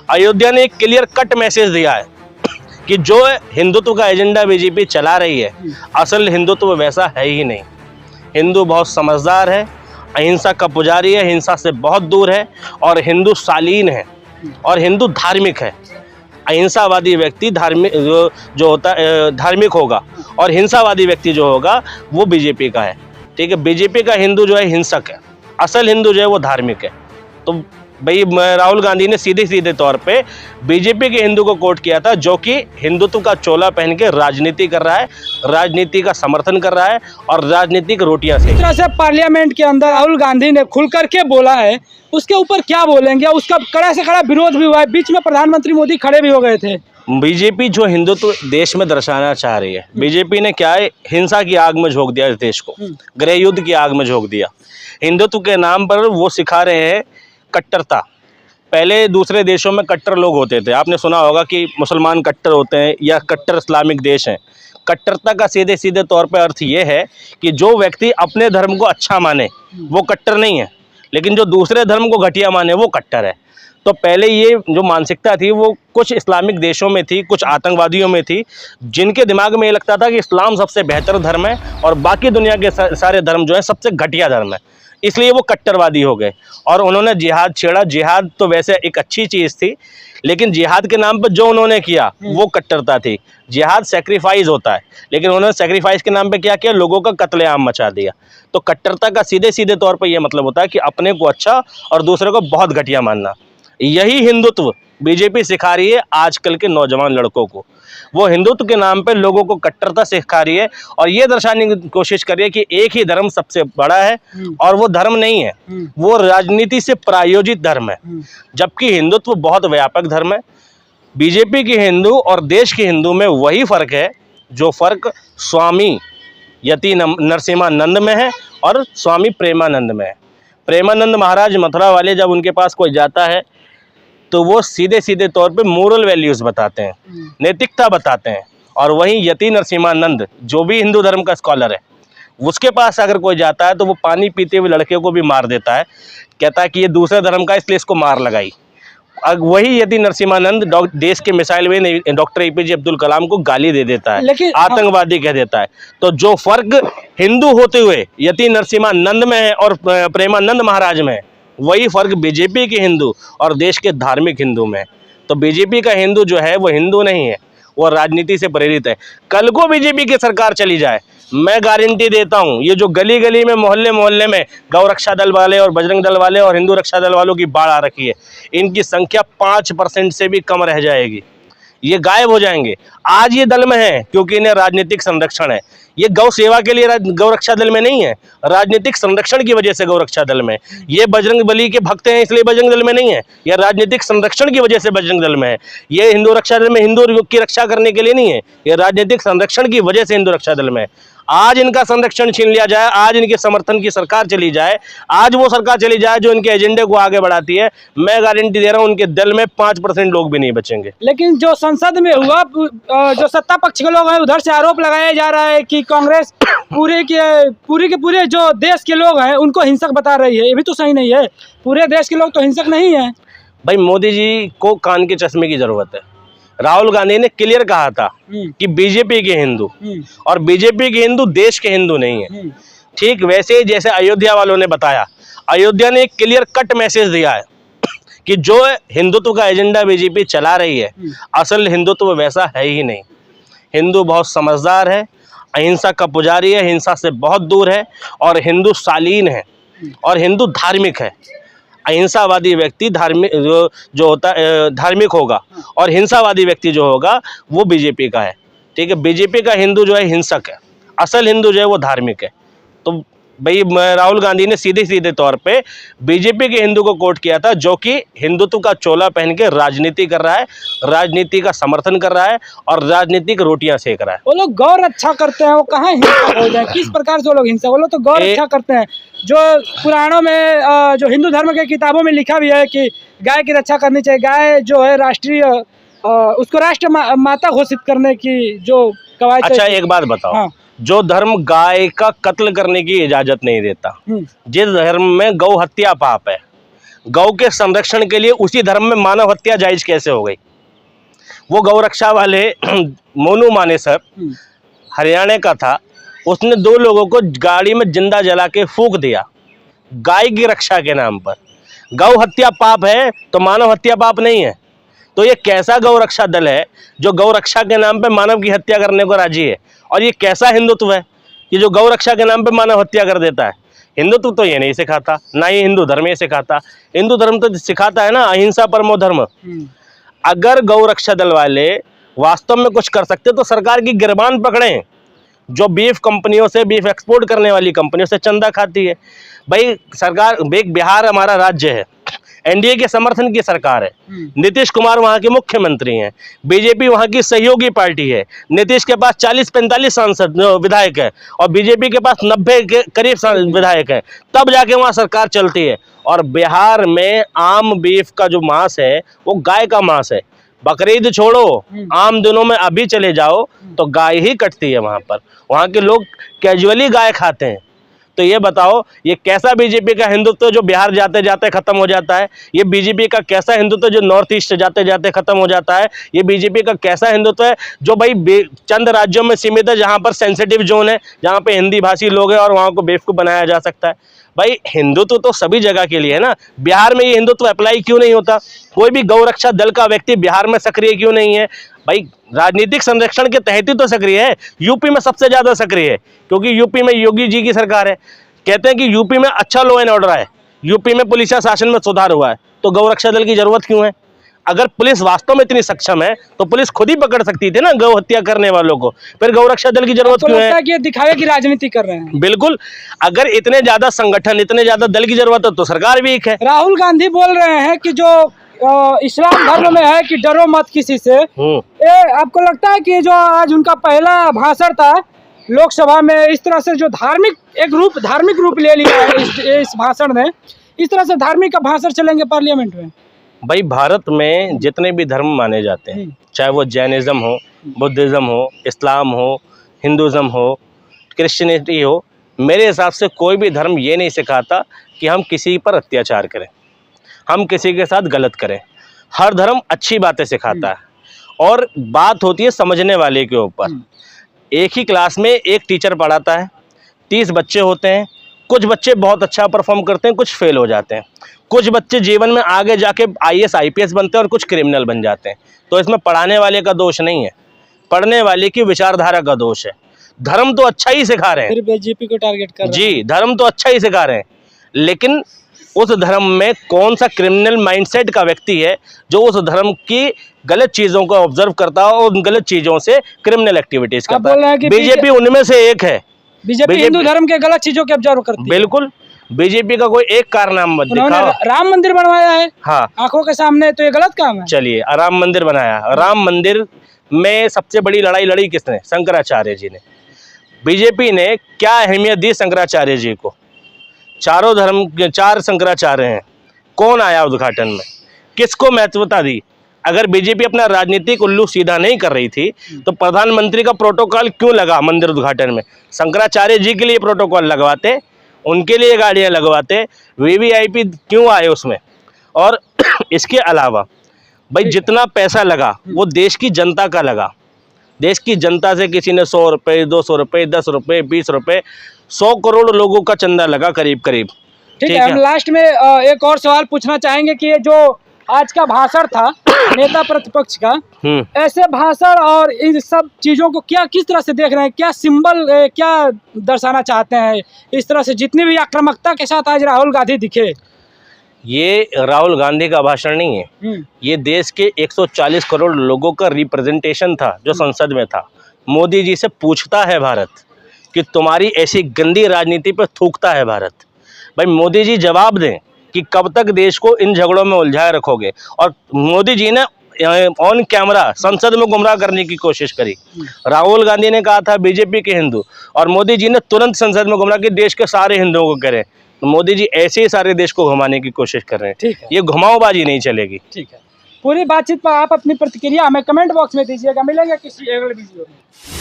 अयोध्या ने एक clear cut message दिया है कि जो हिंदुत्व का एजेंडा बीजेपी चला रही है, असल हिंदुत्व वैसा है ही नहीं। हिंदू बहुत समझदार है, अहिंसा का पुजारी है, हिंसा से बहुत दूर है और हिंदू शालीन है और हिंदू धार्मिक है। अहिंसावादी व्यक्ति धार्मिक जो होता है धार्मिक होगा और हिंसावादी व्यक्ति जो होगा वो बीजेपी का है। ठीक है, बीजेपी का हिंदू जो है हिंसक है, असल हिंदू जो है वो धार्मिक है। तो भाई राहुल गांधी ने सीधे सीधे तौर पे बीजेपी के हिंदू को कोट किया था, जो कि हिंदुत्व का चोला पहन के राजनीति कर रहा है, राजनीति का समर्थन कर रहा है और राजनीतिक रोटियां सेक। इस तरह से पार्लियामेंट के अंदर राहुल गांधी ने खुल करके बोला है, उसके ऊपर क्या बोलेंगे? उसका कड़ा से कड़ा विरोध भी हुआ है, बीच में प्रधानमंत्री मोदी खड़े भी हो गए थे। बीजेपी जो हिंदुत्व देश में दर्शाना चाह रही है, बीजेपी ने क्या है, हिंसा की आग में झोंक दिया इस देश को, गृह युद्ध की आग में झोंक दिया। हिंदुत्व के नाम पर वो सिखा रहे हैं कट्टरता। पहले दूसरे देशों में कट्टर लोग होते थे, आपने सुना होगा कि मुसलमान कट्टर होते हैं या कट्टर इस्लामिक देश हैं। कट्टरता का सीधे सीधे तौर पे अर्थ ये है कि जो व्यक्ति अपने धर्म को अच्छा माने वो कट्टर नहीं है, लेकिन जो दूसरे धर्म को घटिया माने वो कट्टर है। तो पहले ये जो मानसिकता थी वो कुछ इस्लामिक देशों में थी, कुछ आतंकवादियों में थी, जिनके दिमाग में ये लगता था कि इस्लाम सबसे बेहतर धर्म है और बाकी दुनिया के सारे धर्म जो है सबसे घटिया धर्म है, इसलिए वो कट्टरवादी हो गए और उन्होंने जिहाद छेड़ा। जिहाद तो वैसे एक अच्छी चीज़ थी, लेकिन जिहाद के नाम पर जो उन्होंने किया वो कट्टरता थी। जिहाद सेक्रीफाइस होता है, लेकिन उन्होंने सेक्रीफाइस के नाम पे क्या किया, लोगों का कत्लेआम मचा दिया। तो कट्टरता का सीधे सीधे तौर पर यह मतलब होता है कि अपने को अच्छा और दूसरे को बहुत घटिया मानना। यही हिंदुत्व बीजेपी सिखा रही है आजकल के नौजवान लड़कों को। वो हिंदुत्व के नाम पे लोगों को कट्टरता सिखा रही है और ये दर्शाने की कोशिश कर रही है कि एक ही धर्म सबसे बड़ा है और वो धर्म नहीं है, वो राजनीति से प्रायोजित धर्म है, जबकि हिंदुत्व बहुत व्यापक धर्म है। बीजेपी के हिंदू और देश के हिंदू में वही फर्क है जो फर्क स्वामी यति नरसिम्हानंद में है और स्वामी प्रेमानंद में है। प्रेमानंद महाराज मथुरा वाले जब उनके पास कोई जाता है तो वो सीधे सीधे तौर पे मोरल वैल्यूज़ बताते हैं, नैतिकता बताते हैं। और वहीं यति नरसिम्हानंद जो भी हिंदू धर्म का स्कॉलर है, उसके पास अगर कोई जाता है तो वो पानी पीते हुए लड़के को भी मार देता है, कहता है कि ये दूसरे धर्म का इसलिए इसको मार लगाई। अब वही यति नरसिम्हानंद देश के missile man doctor APJ Abdul Kalam को गाली दे देता है, आतंकवादी कह देता है। तो जो फर्क हिंदू होते हुए यति नरसिम्हानंद में है और प्रेमानंद महाराज में है, वही फर्क बीजेपी के हिंदू और देश के धार्मिक हिंदू में है। तो बीजेपी का हिंदू जो है वो हिंदू नहीं है, वो राजनीति से प्रेरित है। कल को बीजेपी की सरकार चली जाए, मैं गारंटी देता हूँ ये जो गली गली में मोहल्ले मोहल्ले में गौ रक्षा दल वाले और बजरंग दल वाले और हिंदू रक्षा दल वालों की बाढ़ आ रखी है, इनकी संख्या 5% से भी कम रह जाएगी, ये गायब हो जाएंगे। आज ये दल में है क्योंकि इन्हें राजनीतिक संरक्षण है। ये गौ सेवा के लिए गौ रक्षा दल में नहीं है, राजनीतिक संरक्षण की वजह से गौ रक्षा दल में। ये बजरंग बली के भक्त हैं इसलिए बजरंग दल में नहीं है, यह राजनीतिक संरक्षण की वजह से बजरंग दल में है। ये हिंदू रक्षा दल में हिंदू की रक्षा करने के लिए नहीं है, यह राजनीतिक संरक्षण की वजह से हिंदू रक्षा दल में है। आज इनका संरक्षण छीन लिया जाए, आज इनके समर्थन की सरकार चली जाए, आज वो सरकार चली जाए जो इनके एजेंडे को आगे बढ़ाती है, मैं गारंटी दे रहा हूँ उनके दल में 5% लोग भी नहीं बचेंगे। लेकिन जो संसद में हुआ, जो सत्ता पक्ष के लोग हैं उधर से आरोप लगाया जा रहा है कि कांग्रेस पूरे के पूरे जो देश के लोग हैं उनको हिंसक बता रही है। ये भी तो सही नहीं है, पूरे देश के लोग तो हिंसक नहीं है। भाई मोदी जी को कान के चश्मे की जरूरत है। राहुल गांधी ने क्लियर कहा था कि बीजेपी के हिंदू और बीजेपी के हिंदू देश के हिंदू नहीं है। ठीक वैसे ही जैसे अयोध्या वालों ने बताया, अयोध्या ने एक क्लियर कट मैसेज दिया है कि जो हिंदुत्व का एजेंडा बीजेपी चला रही है, असल हिंदुत्व वैसा है ही नहीं। हिंदू बहुत समझदार है, अहिंसा का पुजारी है, हिंसा से बहुत दूर है और हिंदू शालीन है और हिंदू धार्मिक है। अहिंसावादी व्यक्ति धार्मिक जो होता है धार्मिक होगा और हिंसावादी व्यक्ति जो होगा वो बीजेपी का है। ठीक है, बीजेपी का हिंदू जो है हिंसक है, असल हिंदू जो है वो धार्मिक है। तो भाई राहुल गांधी ने सीधे सीधे तौर पे बीजेपी के हिंदू को कोट किया था, जो कि हिंदुत्व का चोला पहन के राजनीति कर रहा है, राजनीति का समर्थन कर रहा है और राजनीतिक रोटियां सेक रहा है। वो लोग गौ रक्षा करते हैं, वो कहाँ हिंसक हो जाए? किस प्रकार से वो लोग हिंसक? वो लोग तो गौ रक्षा करते हैं। जो पुराणों में जो हिंदू धर्म के किताबों में लिखा भी है कि गाय की रक्षा करनी चाहिए, गाय जो है राष्ट्रीय उसको राष्ट्र माता घोषित करने की जो कवायद। अच्छा एक बात बताओ, हाँ। जो धर्म गाय का कत्ल करने की इजाजत नहीं देता, जिस धर्म में गौ हत्या पाप है, गौ के संरक्षण के लिए उसी धर्म में मानव हत्या जायज कैसे हो गई? वो गौ रक्षा वाले मोनू मानेसर हरियाणा का था, उसने 2 लोगों को गाड़ी में जिंदा जला के फूंक दिया गाय की रक्षा के नाम पर। गौ हत्या पाप है तो मानव हत्या पाप नहीं है। तो ये कैसा गौ रक्षा दल है जो गौ रक्षा के नाम पे मानव की हत्या करने को राजी है? और ये कैसा हिंदुत्व है ये जो गौ रक्षा के नाम पे मानव हत्या कर देता है? हिंदुत्व तो ये नहीं सिखाता, ना ही हिंदू धर्म ये सिखाता। हिंदू धर्म तो सिखाता है ना अहिंसा परमो धर्म। अगर गौ रक्षा दल वाले वास्तव में कुछ कर सकते तो सरकार की गिरबान पकड़ें, जो बीफ कंपनियों से, बीफ एक्सपोर्ट करने वाली कंपनियों से चंदा खाती है। भाई सरकार, बिहार हमारा राज्य है, एनडीए के समर्थन की सरकार है, नीतीश कुमार वहां के मुख्यमंत्री हैं, बीजेपी वहां की सहयोगी पार्टी है, नीतीश के पास 40-45 सांसद विधायक है और बीजेपी के पास 90 के करीब विधायक है, तब जाके वहां सरकार चलती है। और बिहार में आम बीफ का जो मांस है वो गाय का मांस है। बकरीद छोड़ो, आम दिनों में अभी चले जाओ तो गाय ही कटती है वहां पर। वहां के लोग कैजुअली गाय खाते हैं। तो ये बताओ ये कैसा बीजेपी का हिंदुत्व जो बिहार जाते जाते खत्म हो जाता है? ये बीजेपी का कैसा हिंदुत्व जो नॉर्थ ईस्ट जाते जाते खत्म हो जाता है? ये बीजेपी का कैसा हिंदुत्व है जो भाई चंद राज्यों में सीमित है, जहां पर सेंसिटिव जोन है, जहां पे हिंदी भाषी लोग हैं और वहां को बेवकूफ बनाया जा सकता है? भाई हिंदुत्व तो सभी जगह के लिए है ना। बिहार में ये हिंदुत्व अप्लाई क्यों नहीं होता? कोई भी गौ रक्षा दल का व्यक्ति बिहार में सक्रिय क्यों नहीं है? भाई राजनीतिक संरक्षण के तहत ही तो सक्रिय है। यूपी में सबसे ज्यादा सक्रिय है क्योंकि यूपी में योगी जी की सरकार है। कहते हैं कि यूपी में अच्छा लॉ एंड ऑर्डर है, यूपी में पुलिस शासन में सुधार हुआ है, तो गौ रक्षा दल की जरूरत क्यों है? अगर पुलिस वास्तव में इतनी सक्षम है तो पुलिस खुद ही पकड़ सकती थी ना गौ हत्या करने वालों को, फिर गौ रक्षा दल की जरूरत क्यों है? कि दिखावे की राजनीति कर रहे हैं। बिल्कुल, अगर इतने ज्यादा संगठन, इतने ज्यादा दल की जरूरत है तो सरकार वीक है। राहुल गांधी बोल रहे हैं कि जो इस्लाम धर्म में है कि डरो मत किसी से। ये आपको लगता है कि जो आज उनका पहला भाषण था लोकसभा में, इस तरह से जो धार्मिक रूप ले लिया है इस भाषण ने, इस तरह से धार्मिक का भाषण चलेंगे पार्लियामेंट में? भाई भारत में जितने भी धर्म माने जाते हैं, चाहे वो जैनिज्म हो, बुद्धिज्म हो, इस्लाम हो, हिंदुज्म हो, क्रिश्चियनिटी हो, मेरे हिसाब से कोई भी धर्म ये नहीं सिखाता कि हम किसी पर अत्याचार करें, हम किसी के साथ गलत करें। हर धर्म अच्छी बातें सिखाता है और बात होती है समझने वाले के ऊपर। एक ही क्लास में एक टीचर पढ़ाता है, 30 बच्चे होते हैं, कुछ बच्चे बहुत अच्छा परफॉर्म करते हैं, कुछ फेल हो जाते हैं, कुछ बच्चे जीवन में आगे जाके IAS IPS बनते हैं और कुछ क्रिमिनल बन जाते हैं। तो इसमें पढ़ाने वाले का दोष नहीं है, पढ़ने वाले की विचारधारा का दोष है। धर्म तो अच्छा ही सिखा रहे हैं, फिर बीजेपी को टारगेट कर रहे हैं। जी, धर्म तो अच्छा ही सिखा रहे हैं, लेकिन उस धर्म में कौन सा क्रिमिनल माइंडसेट का व्यक्ति है जो उस धर्म की गलत चीजों को ऑब्जर्व करता है और उन गलत चीजों से क्रिमिनल एक्टिविटीज करता है? बीजेपी उनमें से एक है। बीजेपी हिंदू धर्म के गलत चीजों के ऑब्जर्व करती है। बिल्कुल, बीजेपी का कोई एक कारनामा मत दिखाओ। राम मंदिर बनवाया है हाँ, आंखों के सामने, तो ये गलत काम है। चलिए, राम मंदिर बनाया, राम मंदिर में सबसे बड़ी लड़ाई लड़ी किसने? शंकराचार्य जी ने। बीजेपी ने क्या अहमियत दी शंकराचार्य जी को? चारों धर्म के 4 शंकराचार्य हैं, कौन आया उद्घाटन में? किसको महत्वता दी? अगर बीजेपी अपना राजनीतिक उल्लू सीधा नहीं कर रही थी तो प्रधानमंत्री का प्रोटोकॉल क्यों लगा मंदिर उद्घाटन में? शंकराचार्य जी के लिए प्रोटोकॉल लगवाते, उनके लिए गाड़ियां लगवाते, वीवीआईपी क्यों आए उसमें? और इसके अलावा भाई जितना पैसा लगा वो देश की जनता का लगा। देश की जनता से किसी ने 100 रुपये, 200 रुपये, 10 रुपये, 20 रुपये, 100 करोड़ लोगों का चंदा लगा करीब करीब। ठीक है, हम लास्ट में एक और सवाल पूछना चाहेंगे कि ये जो आज का भाषण था नेता प्रतिपक्ष का, ऐसे भाषण और इन सब चीजों को क्या किस तरह से देख रहे हैं? क्या सिंबल क्या दर्शाना चाहते हैं इस तरह से, जितनी भी आक्रामकता के साथ आज राहुल गांधी दिखे? ये राहुल गांधी का भाषण नहीं है, ये देश के 140 करोड़ लोगों का रिप्रेजेंटेशन था जो संसद में था। मोदी जी से पूछता है भारत कि तुम्हारी ऐसी गंदी राजनीति पर थूकता है भारत। भाई मोदी जी जवाब दें कि कब तक देश को इन झगड़ों में उलझाए रखोगे? और मोदी जी ने ऑन कैमरा संसद में गुमराह करने की कोशिश करी। राहुल गांधी ने कहा था बीजेपी के हिंदू, और मोदी जी ने तुरंत संसद में गुमराह कि देश के सारे हिंदुओं को करें। तो मोदी जी ऐसे ही सारे देश को घुमाने की कोशिश कर रहे हैं। ठीक है, ये घुमाओबाजी नहीं चलेगी। ठीक है, पूरी बातचीत पर आप अपनी प्रतिक्रिया हमें कमेंट बॉक्स में दीजिएगा। मिलेंगे किसी अगले वीडियो में।